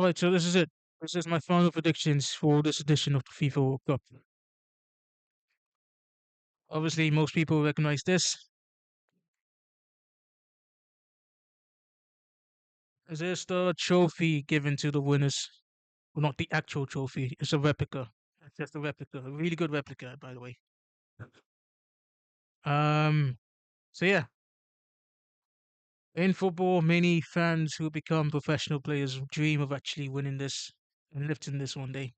Alright, so this is it. This is my final predictions for this edition of the FIFA World Cup. Obviously, most people recognize this. Is this the trophy given to the winners? Well, not the actual trophy. It's a replica. It's just a replica. A really good replica, by the way. Um. So yeah, in football, many fans who become professional players dream of actually winning this and lifting this one day.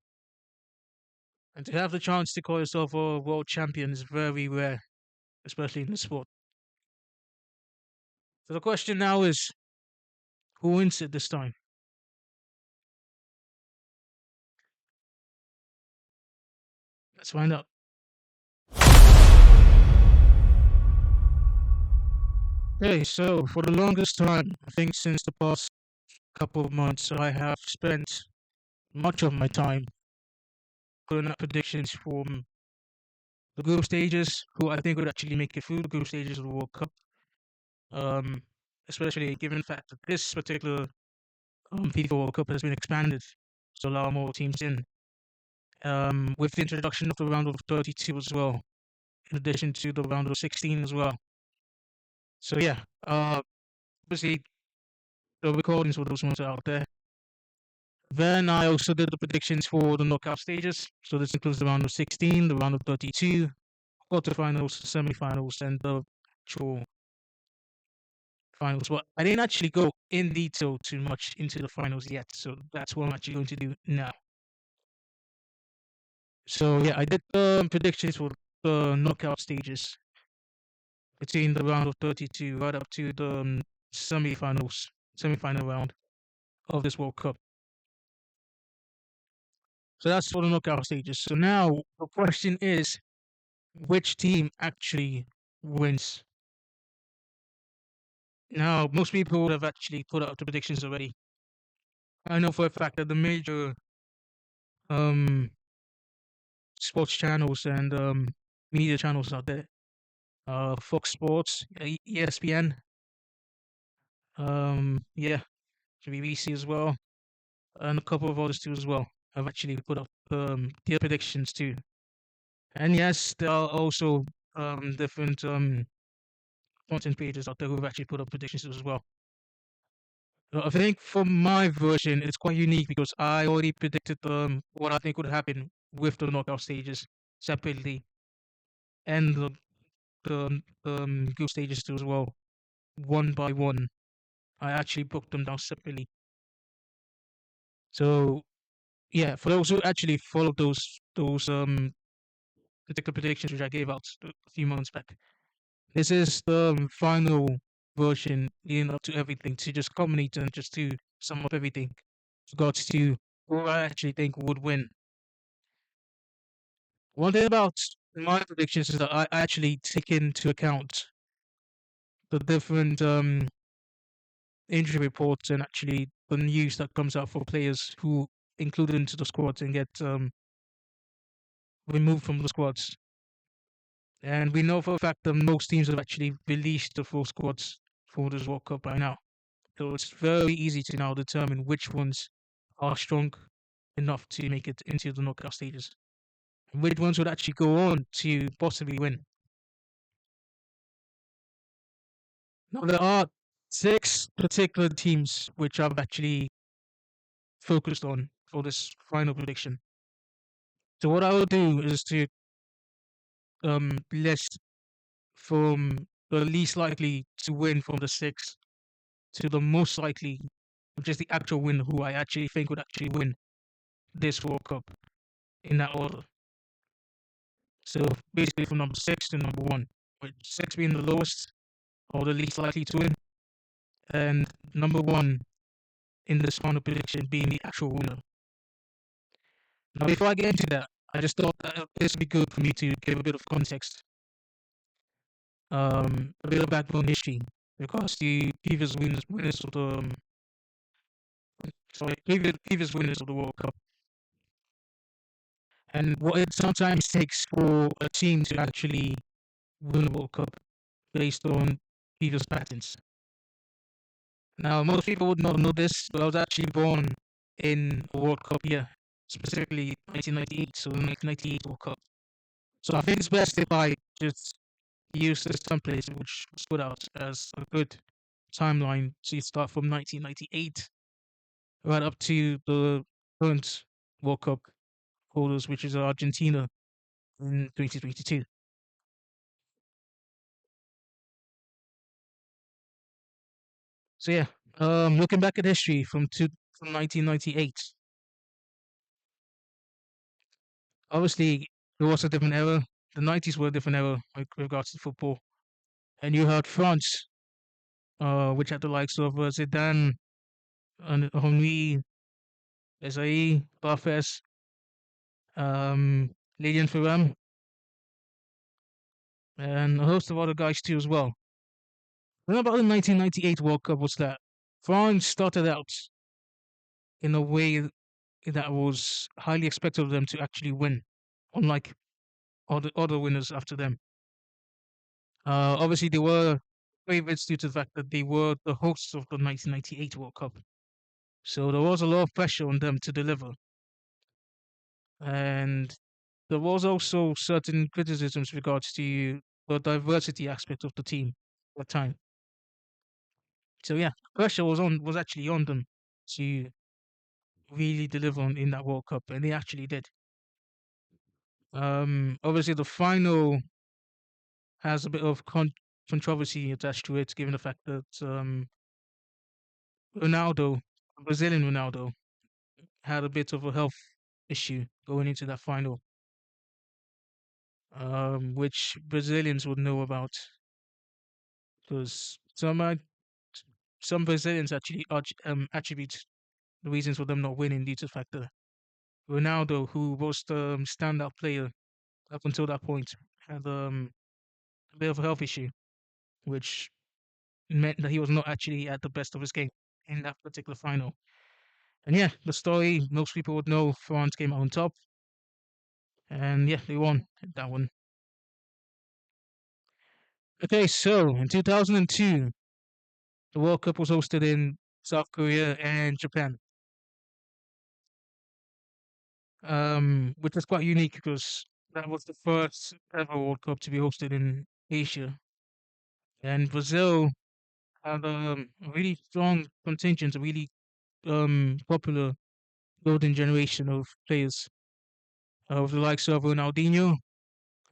And to have the chance to call yourself a world champion is very rare, especially in the sport. So the question now is, who wins it this time? Let's find out. Okay, so for the longest time, I think since the past couple of months, I have spent much of my time putting up predictions from the group stages, who I think would actually make it through the group stages of the World Cup. Um, Especially given the fact that this particular FIFA World Cup has been expanded to allow more teams in. With the introduction of the round of 32 as well, in addition to the round of 16 as well. So yeah, obviously the recordings for those ones are out there. Then I also did the predictions for the knockout stages. So this includes the round of 16, the round of 32, quarterfinals, semifinals, and the actual finals. But I didn't actually go in detail too much into the finals yet. So that's what I'm actually going to do now. So yeah, I did the predictions for the knockout stages between the round of 32 right up to the semifinal round of this World Cup. So that's for the knockout stages. So now the question is, which team actually wins? Now, most people would have actually put out the predictions already. I know for a fact that the major um, sports channels and media channels out there, Fox Sports, ESPN, yeah, BBC as well, and a couple of others too as well, have actually put up their predictions too. And yes, there are also different content pages out there who have actually put up predictions as well. I think for my version, it's quite unique because I already predicted what I think would happen with the knockout stages separately, and the group stages too as well, one by one. I actually broke them down separately. So yeah, for those who actually followed those particular predictions which I gave out a few months back, this is the final version leading up to everything to just culminate and just to sum up everything. Regards to who I actually think would win. One thing about my predictions is that I actually take into account the different injury reports and actually the news that comes out for players who included into the squads and get removed from the squads. And we know for a fact that most teams have actually released the full squads for this World Cup by now. So it's very easy to now determine which ones are strong enough to make it into the knockout stages, and which ones would actually go on to possibly win. Now, there are six particular teams which I've actually focused on for this final prediction. So what I will do is to list from the least likely to win from the six to the most likely, which is the actual winner who I actually think would actually win this World Cup in that order. So basically from number six to number one, with six being the lowest or the least likely to win, and number one in this final prediction being the actual winner. Now, before I get into that, I just thought that this would be good for me to give a bit of context, a bit of background history, because the winners of the previous winners of the World Cup, and what it sometimes takes for a team to actually win the World Cup based on previous patterns. Now, most people would not know this, but I was actually born in a World Cup year, specifically 1998, so the 1998 World Cup. So I think it's best if I just use this template, which was put out as a good timeline to start from 1998 right up to the current World Cup holders, which is Argentina in 2022. So yeah, looking back at history from 1998, obviously it was a different era. The 90s were a different era with regards to football, and you had France, which had the likes of Zidane, and Henry, Desailly, Barthez, Lilian Thuram, and a host of other guys too as well. The thing about the 1998 World Cup was that France started out in a way that was highly expected of them to actually win, unlike other winners after them. Obviously, they were favorites due to the fact that they were the hosts of the 1998 World Cup. So there was a lot of pressure on them to deliver. And there was also certain criticisms regards to the diversity aspect of the team at the time. So yeah, pressure was actually on them to really deliver in that World Cup, and they actually did. Obviously, the final has a bit of controversy attached to it, given the fact that Ronaldo, Brazilian Ronaldo, had a bit of a health issue going into that final, which Brazilians would know about because some Brazilians actually attribute the reasons for them not winning due to the fact that Ronaldo, who was the standout player up until that point, had a bit of a health issue, which meant that he was not actually at the best of his game in that particular final. And yeah, the story most people would know France came out on top, and yeah, they won that one. Okay, so in 2002, the World Cup was hosted in South Korea and Japan, which was quite unique because that was the first ever World Cup to be hosted in Asia. And Brazil had a really strong contingent, a really popular golden generation of players, with the likes of Ronaldinho,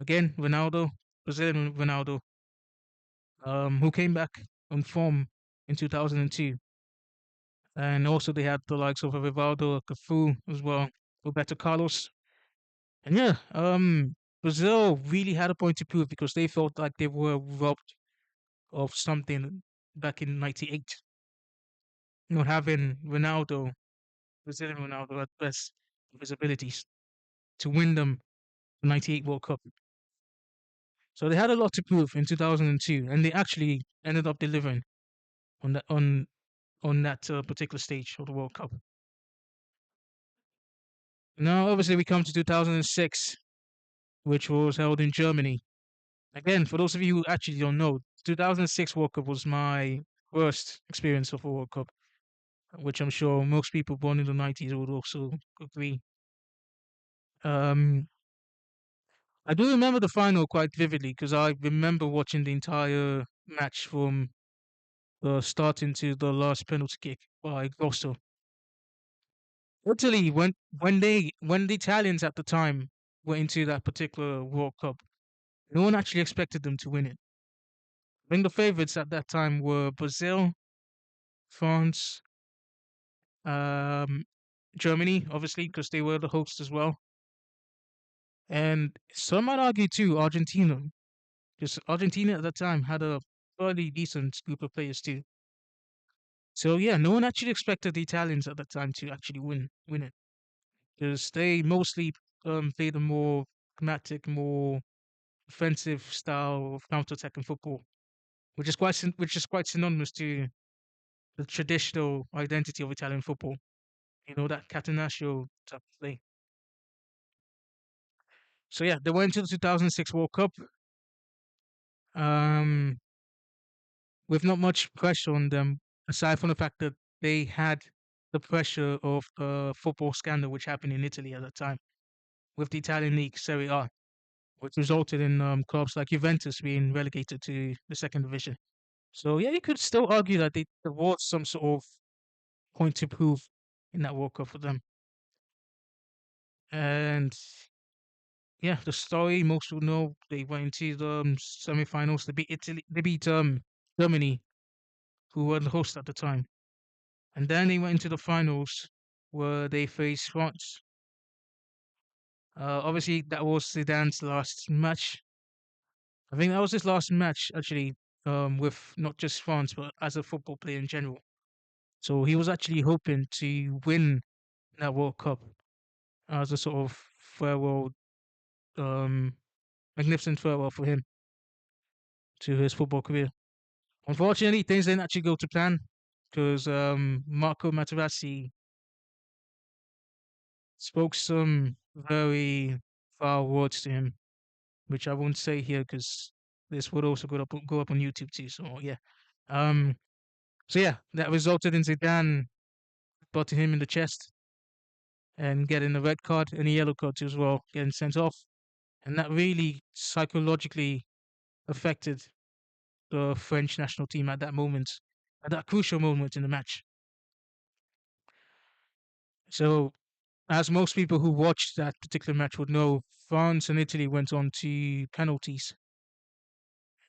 again Ronaldo, Brazilian Ronaldo, who came back on form in 2002. And also they had the likes of Rivaldo, Cafu as well, Roberto Carlos. And yeah, Brazil really had a point to prove because they felt like they were robbed of something back in '98. Not having Ronaldo, Brazilian Ronaldo at best of his abilities to win them the '98 World Cup. So they had a lot to prove in 2002, and they actually ended up delivering on that particular stage of the World Cup. Now, obviously, we come to 2006, which was held in Germany. Again, for those of you who actually don't know, 2006 World Cup was my worst experience of a World Cup, which I'm sure most people born in the 90s would also agree. Um, I do remember the final quite vividly because I remember watching the entire match from the start into the last penalty kick by Grosso. Italy, when the Italians at the time went into that particular World Cup, no one actually expected them to win it. I think the favorites at that time were Brazil, France, um, Germany, obviously, because they were the hosts as well. And some might argue too, Argentina, because Argentina at that time had a fairly decent group of players too. So yeah, no one actually expected the Italians at that time to actually win it, because they mostly played a more pragmatic, more offensive style of counter-attacking football, which is quite synonymous to the traditional identity of Italian football. You know, that catenaccio type of play. So yeah, they went to the 2006 World Cup um, with not much pressure on them, aside from the fact that they had the pressure of the football scandal which happened in Italy at the time with the Italian league Serie A, which resulted in clubs like Juventus being relegated to the second division. So yeah, you could still argue that there was some sort of point to prove in that World Cup for them. And yeah, the story most will know they went into the semi-finals. They beat Italy. They beat Germany, who were the host at the time, and then they went into the finals where they faced France. Obviously, that was Zidane's last match. I think that was his last match actually, with not just France but as a football player in general. So he was actually hoping to win that World Cup as a sort of farewell, um, magnificent farewell for him to his football career. Unfortunately, things didn't actually go to plan because Marco Materazzi spoke some very foul words to him, which I won't say here because this would also go up on YouTube too. So yeah, um, so yeah, that resulted in Zidane butting him in the chest and getting a red card and a yellow card too as well, getting sent off, and that really psychologically affected the French national team at that moment, at that crucial moment in the match. So, as most people who watched that particular match would know, France and Italy went on to penalties,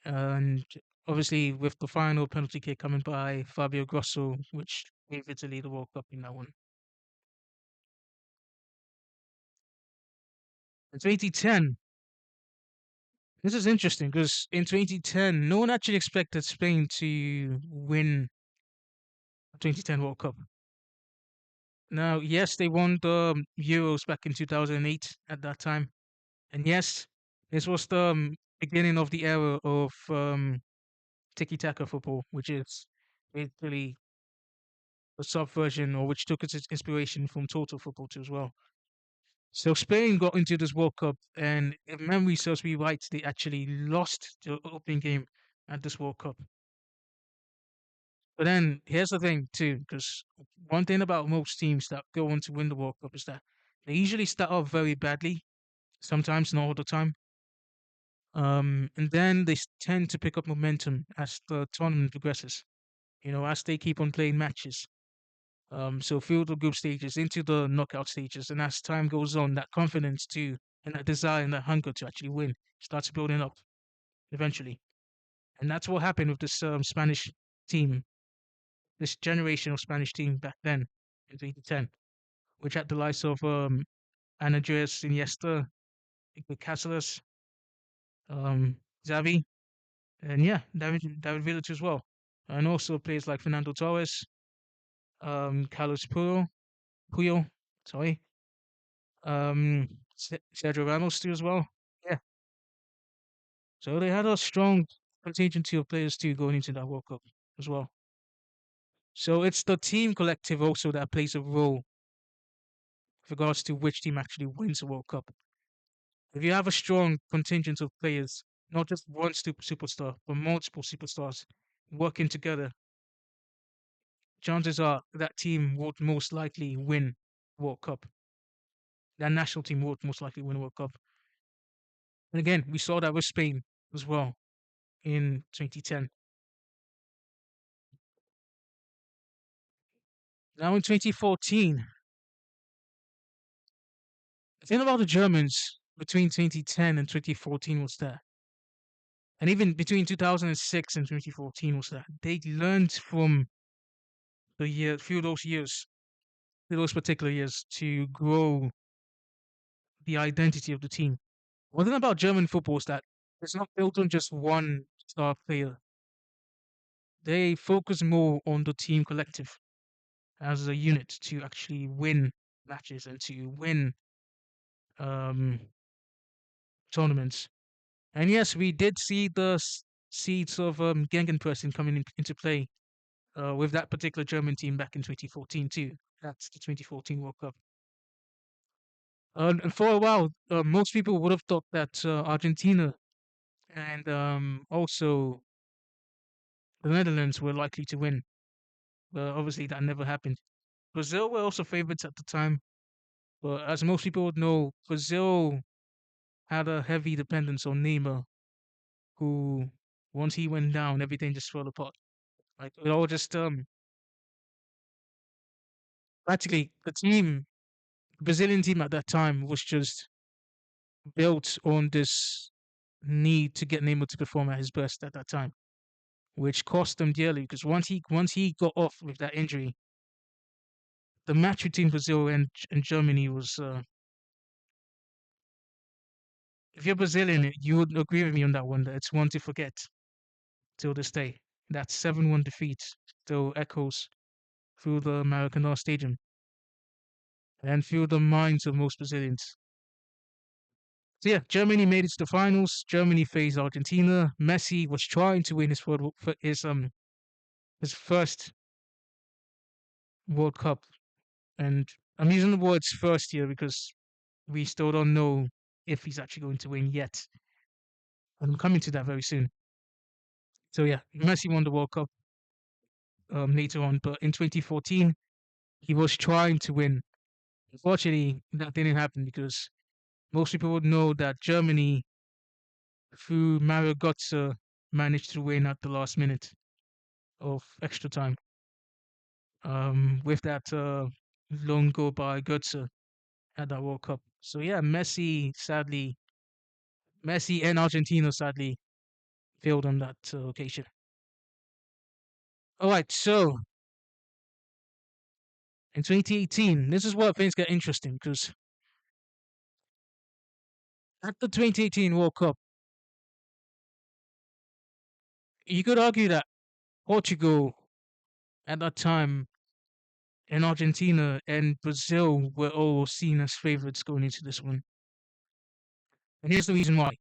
and obviously with the final penalty kick coming by Fabio Grosso, which gave Italy the World Cup in that one. In 2010, this is interesting because in 2010, no one actually expected Spain to win the 2010 World Cup. Now, yes, they won the Euros back in 2008 at that time. And yes, this was the beginning of the era of tiki-taka football, which is basically a subversion or which took its inspiration from total football too as well. So Spain got into this World Cup, and if memory serves me right, they actually lost the opening game at this World Cup. But then here's the thing too, because one thing about most teams that go on to win the World Cup is that they usually start off very badly, sometimes not all the time. And then they tend to pick up momentum as the tournament progresses. You know, as they keep on playing matches. So through the group stages into the knockout stages, and as time goes on, that confidence too, and that desire and that hunger to actually win starts building up eventually. And that's what happened with this Spanish team, this generation of Spanish team back then in 2010, which had the likes of Andres Iniesta, Iker Casillas, Xavi, and yeah, David Villa as well, and also players like Fernando Torres, Carlos Puyol, sorry, Sergio Ramos too as well. Yeah, so they had a strong contingent of players too going into that World Cup as well. So it's the team collective also that plays a role with regards to which team actually wins the World Cup. If you have a strong contingent of players, not just one superstar, but multiple superstars working together, chances are that team would most likely win World Cup. That national team would most likely win World Cup. And again, we saw that with Spain as well in 2010. Now in 2014, the thing about the Germans between 2010 and 2014 was that, and even between 2006 and 2014 was that they learned from the year, few of those years, those particular years, to grow the identity of the team. One thing about German football is that it's not built on just one star player. They focus more on the team collective as a unit to actually win matches and to win um, tournaments. And yes, we did see the seeds of Gegenpressing coming into play with that particular German team back in 2014 too. That's the 2014 World Cup. And for a while, most people would have thought that Argentina and also the Netherlands were likely to win. But obviously, that never happened. Brazil were also favorites at the time, but as most people would know, Brazil had a heavy dependence on Neymar, who once he went down, everything just fell apart. Like it all just practically the team, Brazilian team at that time was just built on this need to get Neymar to perform at his best at that time, which cost them dearly because once he got off with that injury, the match between Brazil and Germany was. If you're Brazilian, you would agree with me on that one. That it's one to forget till this day. That 7-1 defeat still echoes through the Maracanã Stadium and through the minds of most Brazilians. So yeah, Germany made it to the finals. Germany faced Argentina. Messi was trying to win his first World Cup, and I'm using the words first here because we still don't know if he's actually going to win yet. And I'm coming to that very soon. So yeah, Messi won the World Cup later on, but in 2014 he was trying to win. Unfortunately, that didn't happen because most people would know that Germany, through Mario Götze, managed to win at the last minute of extra time. With that lone goal by Götze at that World Cup. So yeah, Messi and Argentina sadly failed on that occasion. All right, so in 2018, this is where things get interesting because at the 2018 World Cup, you could argue that Portugal at that time and Argentina and Brazil were all seen as favorites going into this one. And here's the reason why.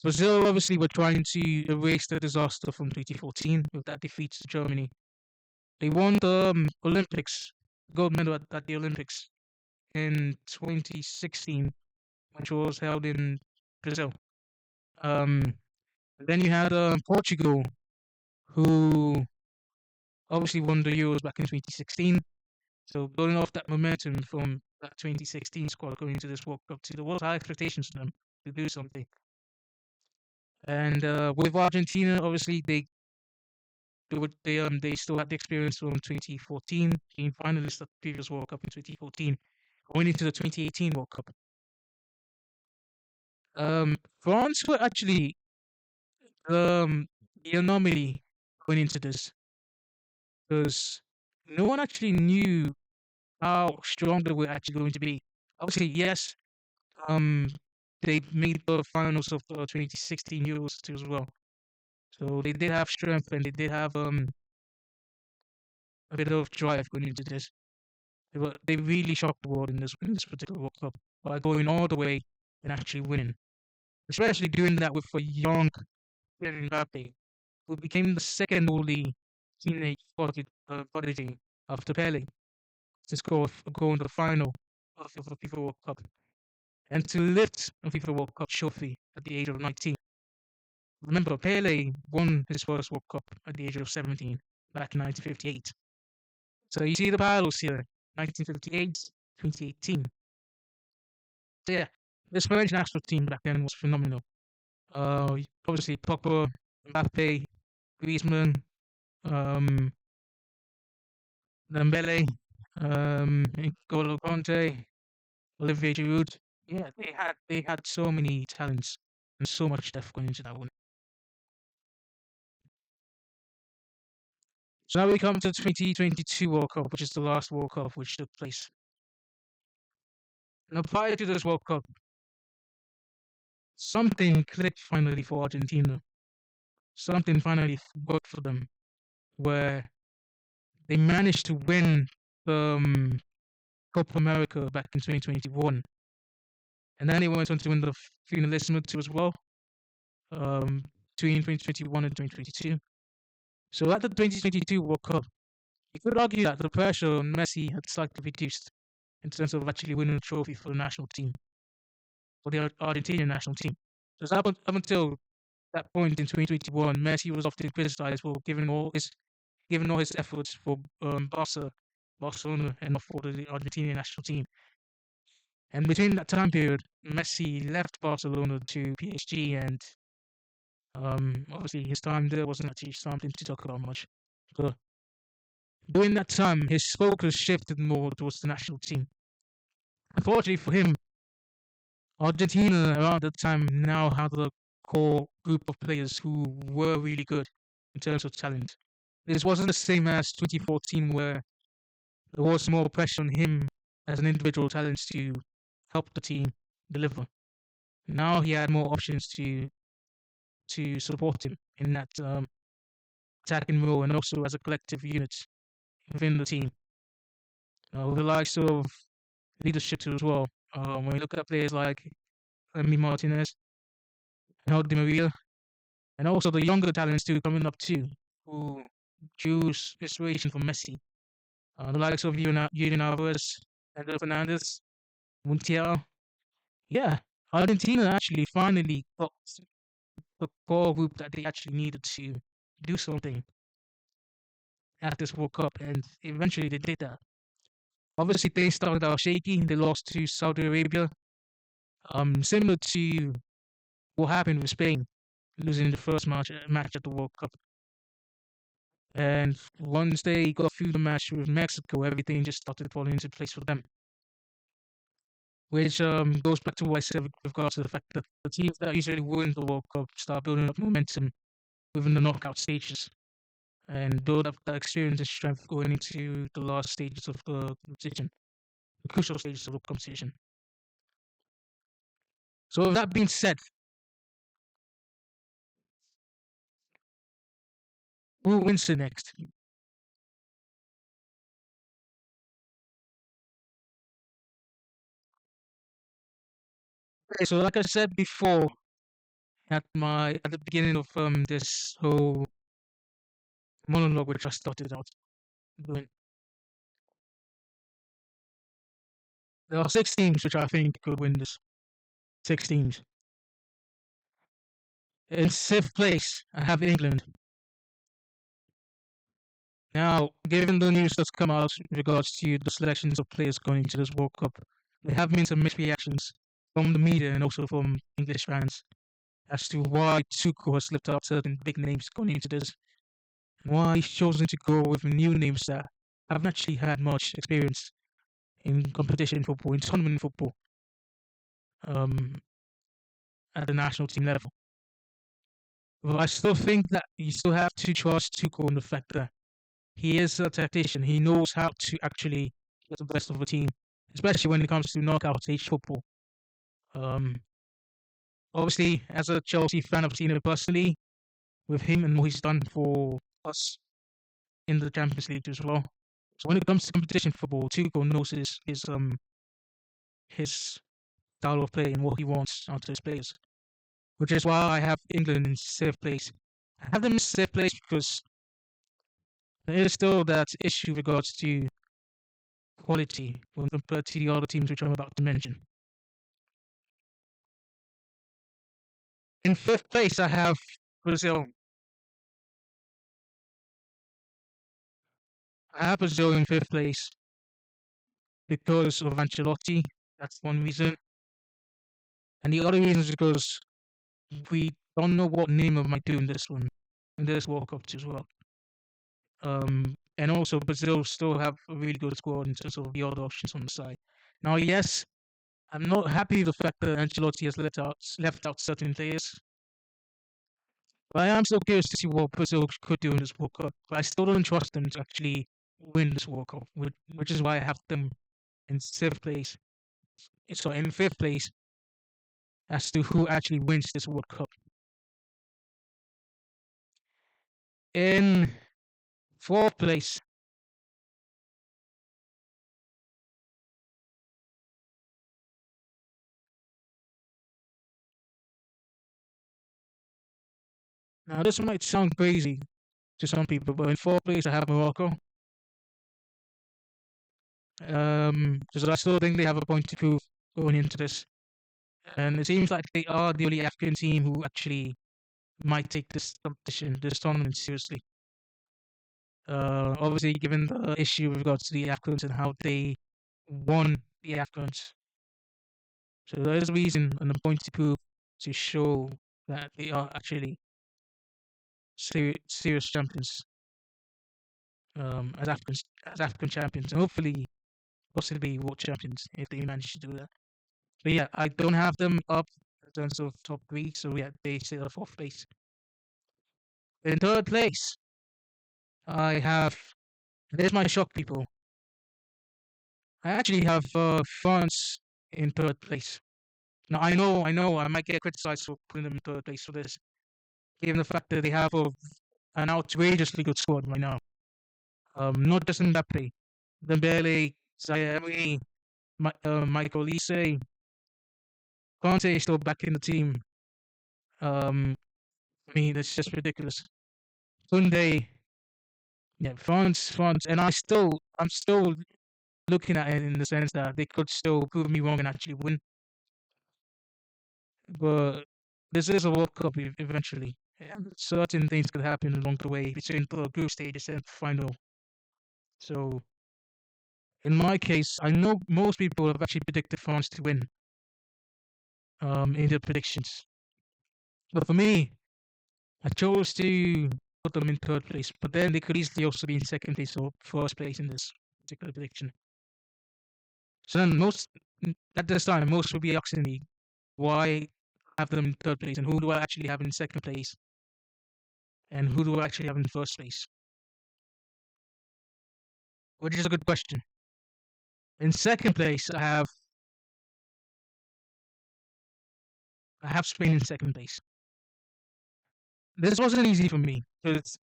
Brazil obviously were trying to erase the disaster from 2014 with that defeat to Germany. They won the Olympics, gold medal at the Olympics in 2016, which was held in Brazil. Um, then you had Portugal, who obviously won the Euros back in 2016. So building off that momentum from that 2016 squad going into this World Cup, there was high expectations for them to do something. And with Argentina, obviously they still had the experience from 2014, being finalists at the previous World Cup in 2014, going into the 2018 World Cup. France were actually the anomaly going into this because no one actually knew how strong they were actually going to be. Obviously, yes, um, they made the finals of the 2016 Euros too as well, so they did have strength and they did have a bit of drive going into this. They really shocked the world in this particular World Cup by going all the way and actually winning. Especially doing that with a young Kylian Mbappe, who became the second only teenage prodigy after Pele to score a goal in the final of the FIFA World Cup and to lift a FIFA World Cup trophy at the age of 19. Remember, Pele won his first World Cup at the age of 17 back in 1958. So you see the parallels here, 1958, 2018. So yeah, this French national team back then was phenomenal. Obviously Pogba, Mbappe, Griezmann, um, Dembele, N'Golo Conte, Olivier Giroud. Yeah, they had so many talents and so much depth going into that one. So now we come to the 2022 World Cup, which is the last World Cup which took place. Now, prior to this World Cup, something clicked finally for Argentina. Something finally worked for them, where they managed to win the Copa America back in 2021, and then they went on to win the Finalissima too as well, um, between 2021 and 2022. So at the 2022 World Cup, you could argue that the pressure on Messi had slightly reduced in terms of actually winning a trophy for the national team, for the Argentinian national team. Because up until that point in 2021, Messi was often criticized for giving all his efforts for Barca Barcelona and for the Argentinian national team. And between that time period, Messi left Barcelona to PSG, and obviously his time there wasn't actually something to talk about much. But during that time, his focus shifted more towards the national team. Unfortunately for him, Argentina around that time now had a core group of players who were really good in terms of talent. This wasn't the same as 2014, where there was more pressure on him as an individual talent to help the team deliver. Now he had more options to support him in that attacking role and also as a collective unit within the team. With the likes of leadership too as well. When you look at players like Emi Martinez, and Di Maria, and also the younger talents too coming up too, who choose inspiration from Messi. The likes of Julian Alvarez, Andres Fernandez, Montiel. Yeah, Argentina actually finally got the core group that they actually needed to do something at this World Cup, and eventually they did that. Obviously, they started out shaky. They lost to Saudi Arabia. Similar to what happened with Spain, losing the first match at the World Cup. And once they got through the match with Mexico, everything just started falling into place for them. Which goes back to what I said with regards to the fact that the teams that usually win the World Cup start building up momentum within the knockout stages and build up that experience and strength going into the last stages of the competition, the crucial stages of the competition. So with that being said, who wins it next? Okay, so like I said before, at the beginning of this whole monologue which I started out doing, there are 6 teams which I think could win this. 6 teams. In 5th place, I have England. Now, given the news that's come out in regards to the selections of players going into this World Cup, there have been some mixed reactions from the media and also from English fans as to why Tuchel has slipped out certain big names going into this, and why he's chosen to go with new names that haven't actually had much experience in competition football, in tournament football, um, at the national team level. But I still think that you still have to trust Tuchel in the fact that he is a tactician. He knows how to actually get the best of a team, especially when it comes to knockout stage football. Um, Obviously, as a Chelsea fan, I've seen it personally with him and what he's done for us in the Champions League as well. So when it comes to competition football, Tuchel knows his style of play and what he wants out of his players, which is why I have England in 6th place. I have them in 6th place because there is still that issue with regards to quality when compared to the other teams which I'm about to mention. In 5th place, I have Brazil. I have Brazil in 5th place because of Ancelotti. That's one reason. And the other reason is because we don't know what Neymar might do in this one, in this World Cup as well. And also Brazil still have a really good squad in terms of the other options on the side. Now, yes, I'm not happy with the fact that Ancelotti has left out certain players. But I am still curious to see what Brazil could do in this World Cup. But I still don't trust them to actually win this World Cup, which is why I have them in 7th place. So in 5th place as to who actually wins this World Cup. In 4th place, now this might sound crazy to some people, but in 4th place I have Morocco. Because I still think they have a point to prove going into this, and it seems like they are the only African team who actually might take this competition, this tournament seriously. Obviously, given the issue with regards to the Afghans and how they won the Afghans. So there is a reason and a point to prove to show that they are actually serious champions, as African champions, and hopefully, possibly world champions if they manage to do that. But yeah, I don't have them up in terms of top three, so yeah, they stay at fourth place. In third place, I have. There's my shock, people. I actually have France in third place. Now I know, I might get criticized for putting them in third place for this, given the fact that they have an outrageously good squad right now. Not just Mbappe, Dembele, Zaire Emery, Michael Olise, Conte is still back in the team. I mean, it's just ridiculous. Sunday, yeah, France, and I'm still looking at it in the sense that they could still prove me wrong and actually win. But this is a World Cup eventually. And certain things could happen along the way between the group stages and final. So, in my case, I know most people have actually predicted France to win in their predictions. But for me, I chose to put them in third place. But then they could easily also be in second place or first place in this particular prediction. So then at this time, most will be asking me, why have them in third place and who do I actually have in second place and who do I actually have in first place? Which is a good question. In second place, I have Spain in second place. This wasn't easy for me because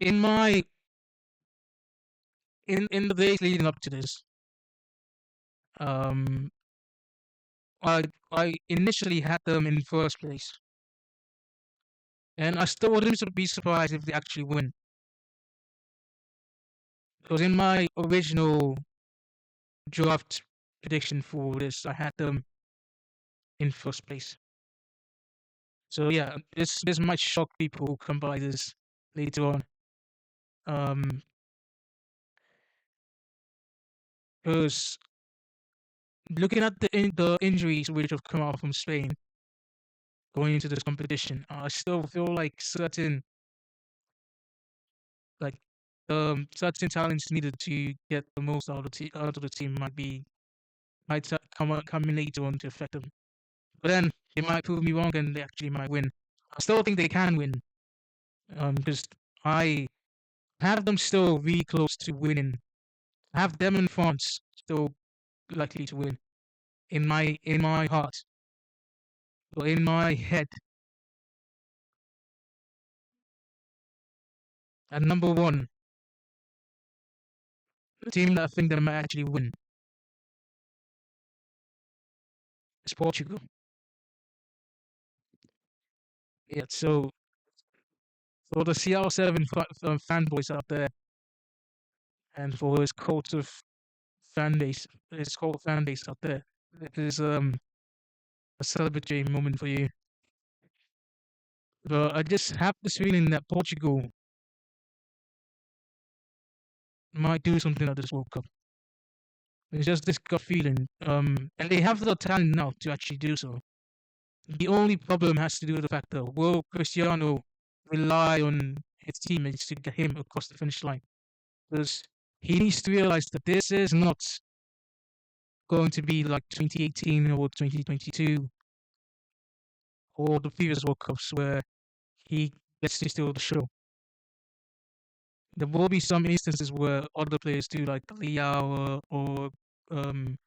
in my in the days leading up to this, um, I initially had them in first place, and I still wouldn't be surprised if they actually win. Because in my original draft prediction for this, I had them in first place. So yeah, this might shock people who come by this later on. Um, because looking at the injuries which have come out from Spain going into this competition, I still feel like like certain talents needed to get the most out of the team come in later on to affect them. But then they might prove me wrong and they actually might win. I still think they can win. Because I have them still really close to winning. I have them in France still likely to win. In my heart. Or in my head. And number one, the team that I think that might actually win is Portugal. Yeah, so for the CR7 fanboys out there, and for his cult of his cult fan base out there, it is a celebratory moment for you. But I just have this feeling that Portugal might do something at this World Cup. It's just this gut feeling. And they have the talent now to actually do so. The only problem has to do with the fact that will Cristiano rely on his teammates to get him across the finish line? Because he needs to realize that this is not going to be like 2018 or 2022 or the previous World Cups where he gets to steal the show. There will be some instances where other players do, like Leao um,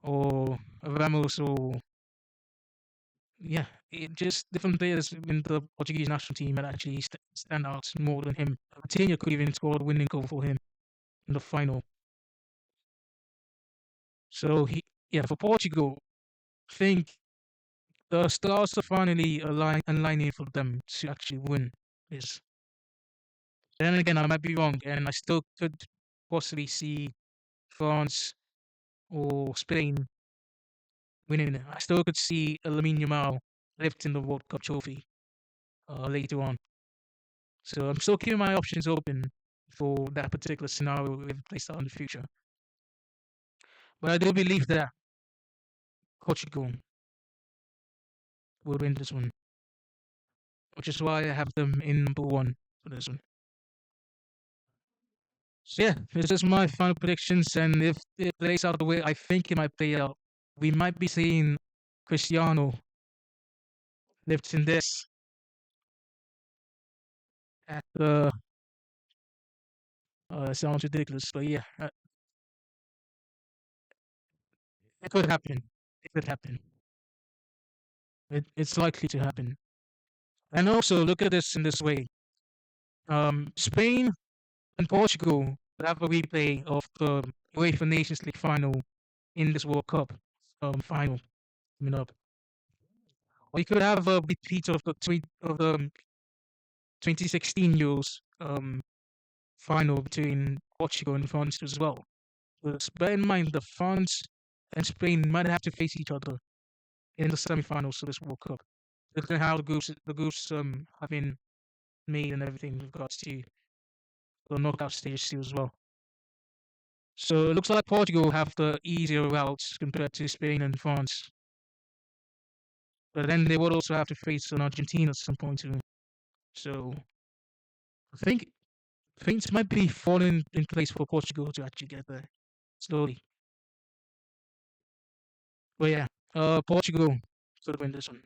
or Ramos or yeah, just different players in the Portuguese national team that actually stand out more than him. Coutinho could even score the winning goal for him in the final. So yeah, for Portugal, I think the stars are finally aligning for them to actually win this. Then again, I might be wrong, and I still could possibly see France or Spain winning it. I still could see Lamine Yamal lifting the World Cup trophy later on. So I'm still keeping my options open for that particular scenario if it plays out in the future. But I do believe that Portugal will win this one, which is why I have them in number one for this one. So yeah, this is my final predictions, and if it plays out the way I think it might play out, we might be seeing Cristiano lifting this at the. It sounds ridiculous, but yeah, it could happen. It could happen. It's likely to happen. And also, look at this in this way: Spain and Portugal will have a replay of the UEFA Nations League final in this World Cup final coming up. Or you could have a repeat of the 2016 Euros final between Portugal and France as well. But bear in mind that France and Spain might have to face each other in the semi-finals of this World Cup. Look at how the groups have been made and everything with regards to the knockout stage too as well. So it looks like Portugal have the easier routes compared to Spain and France. But then they would also have to face an Argentina at some point too. So I think things might be falling in place for Portugal to actually get there slowly. But yeah, Portugal could win this one.